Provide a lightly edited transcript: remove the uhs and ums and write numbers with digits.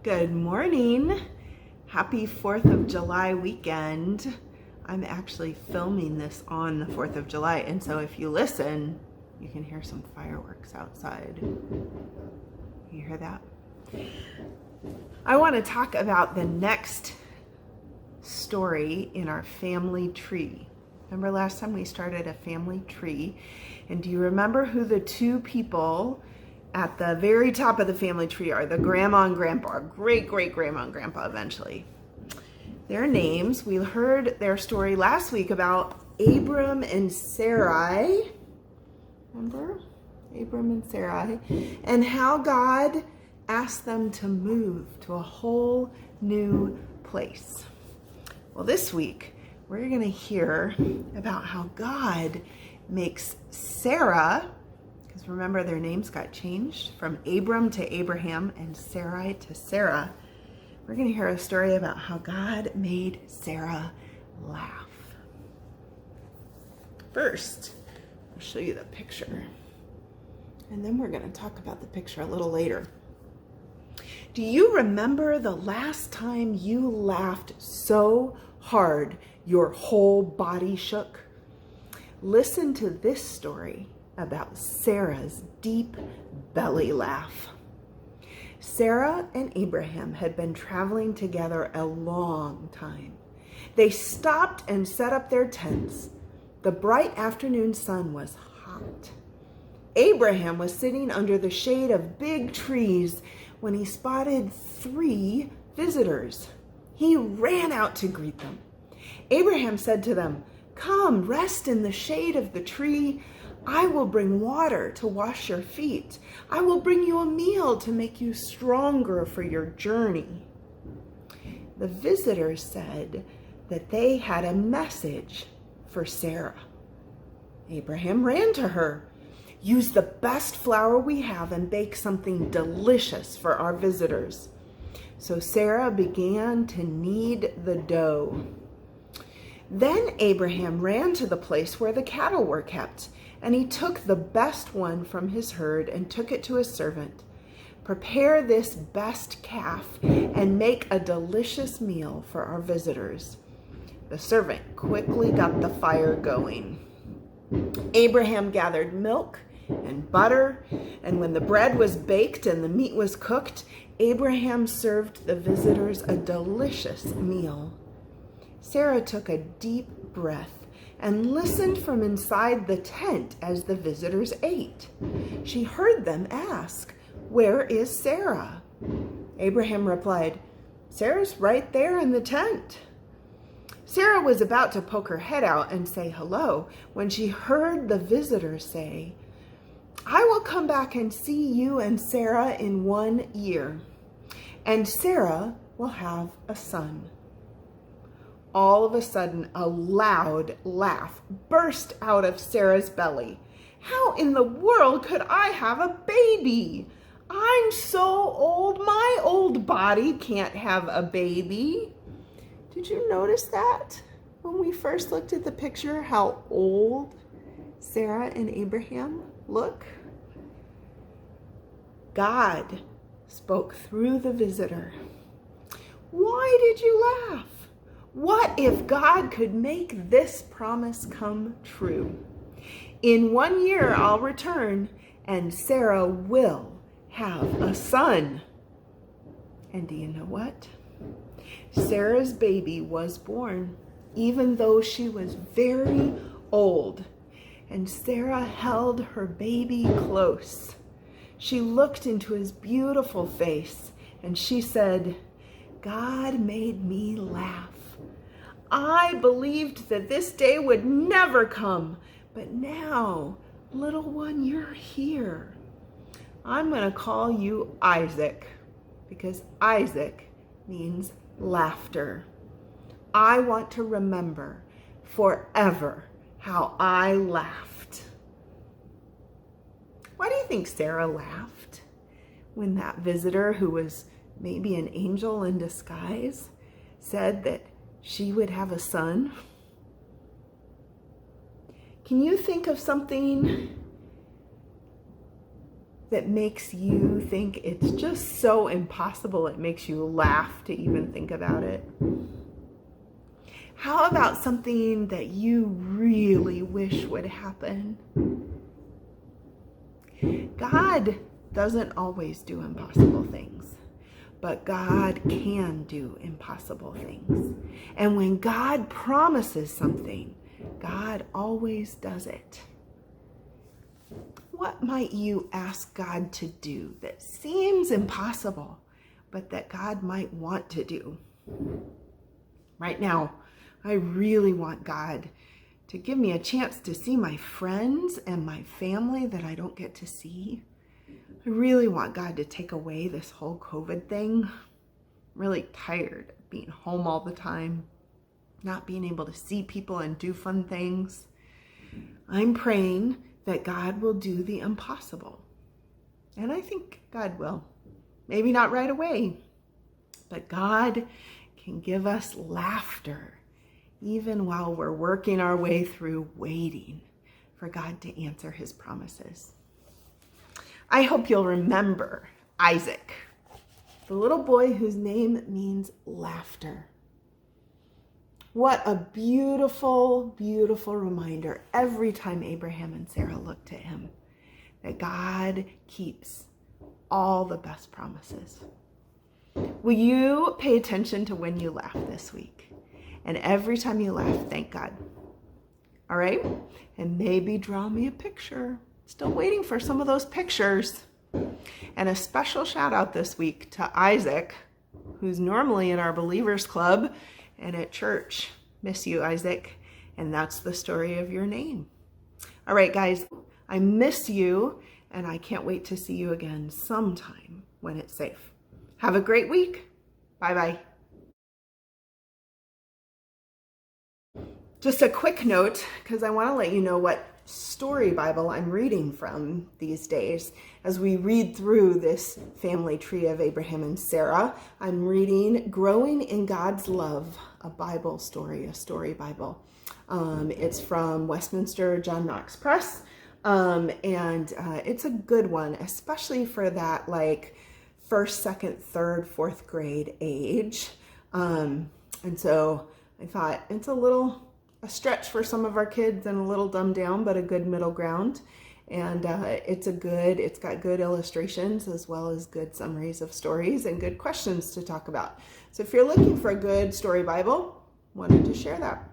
Good morning. Happy 4th of July weekend. I'm actually filming this on the 4th of July, and so if you listen, you can hear some fireworks outside. You hear that? I want to talk about the next story in our family tree. Remember last time we started a family tree, and do you remember who the two people at the very top of the family tree are? The grandma and grandpa, great grandma and grandpa eventually. Their names, we heard their story last week about Abram and Sarai. Remember? Abram and Sarai. And how God asked them to move to a whole new place. Well, this week, we're going to hear about how God makes Sarah, because remember their names got changed from Abram to Abraham and Sarai to Sarah. We're going to hear a story about how God made Sarah laugh. First, I'll show you the picture, and then we're going to talk about the picture a little later. Do you remember the last time you laughed so hard your whole body shook? Listen to this story about Sarah's deep belly laugh. Sarah and Abraham had been traveling together a long time. They stopped and set up their tents. The bright afternoon sun was hot. Abraham was sitting under the shade of big trees when he spotted 3 visitors. He ran out to greet them. Abraham said to them, "Come, rest in the shade of the tree. I will bring water to wash your feet. I will bring you a meal to make you stronger for your journey." The visitors said that they had a message for Sarah. Abraham ran to her. "Use the best flour we have and bake something delicious for our visitors." So Sarah began to knead the dough. Then Abraham ran to the place where the cattle were kept, and he took the best one from his herd and took it to his servant. "Prepare this best calf and make a delicious meal for our visitors." The servant quickly got the fire going. Abraham gathered milk and butter, and when the bread was baked and the meat was cooked, Abraham served the visitors a delicious meal. Sarah took a deep breath and listened from inside the tent as the visitors ate. She heard them ask, "Where is Sarah?" Abraham replied, "Sarah's right there in the tent." Sarah was about to poke her head out and say hello when she heard the visitors say, "I will come back and see you and Sarah in 1 year, and Sarah will have a son." All of a sudden, a loud laugh burst out of Sarah's belly. "How in the world could I have a baby? I'm so old, my old body can't have a baby." Did you notice that when we first looked at the picture, how old Sarah and Abraham look? God spoke through the visitor. "Why did you laugh? What if God could make this promise come true? In 1 year I'll return, and Sarah will have a son." And do you know what? Sarah's baby was born, even though she was very old. And Sarah held her baby close. She looked into his beautiful face, and she said, "God made me laugh. I believed that this day would never come, but now, little one, you're here. I'm going to call you Isaac, because Isaac means laughter. I want to remember forever how I laughed." Why do you think Sarah laughed when that visitor, who was maybe an angel in disguise, said that she would have a son? Can you think of something that makes you think it's just so impossible it makes you laugh to even think about it? How about something that you really wish would happen? God doesn't always do impossible things, but God can do impossible things. And when God promises something, God always does it. What might you ask God to do that seems impossible, but that God might want to do? Right now, I really want God to give me a chance to see my friends and my family that I don't get to see. I really want God to take away this whole COVID thing. I'm really tired of being home all the time, not being able to see people and do fun things. I'm praying that God will do the impossible. And I think God will. Maybe not right away, but God can give us laughter even while we're working our way through waiting for God to answer his promises. I hope you'll remember Isaac, the little boy whose name means laughter. What a beautiful, beautiful reminder every time Abraham and Sarah looked at him, that God keeps all the best promises. Will you pay attention to when you laugh this week? And every time you laugh, thank God. All right? And maybe draw me a picture. Still waiting for some of those pictures. And a special shout out this week to Isaac, who's normally in our Believers Club and at church. Miss you, Isaac. And that's the story of your name. All right, guys, I miss you, and I can't wait to see you again sometime when it's safe. Have a great week. Bye-bye. Just a quick note, because I want to let you know what story Bible I'm reading from these days. As we read through this family tree of Abraham and Sarah, I'm reading Growing in God's Love, a Bible story, a story Bible. It's from Westminster John Knox Press, and it's a good one, especially for that like first, second, third, fourth grade age. And so I thought it's a stretch for some of our kids and a little dumbed down, but a good middle ground. And it's got good illustrations as well as good summaries of stories and good questions to talk about. So if you're looking for a good story Bible, wanted to share that.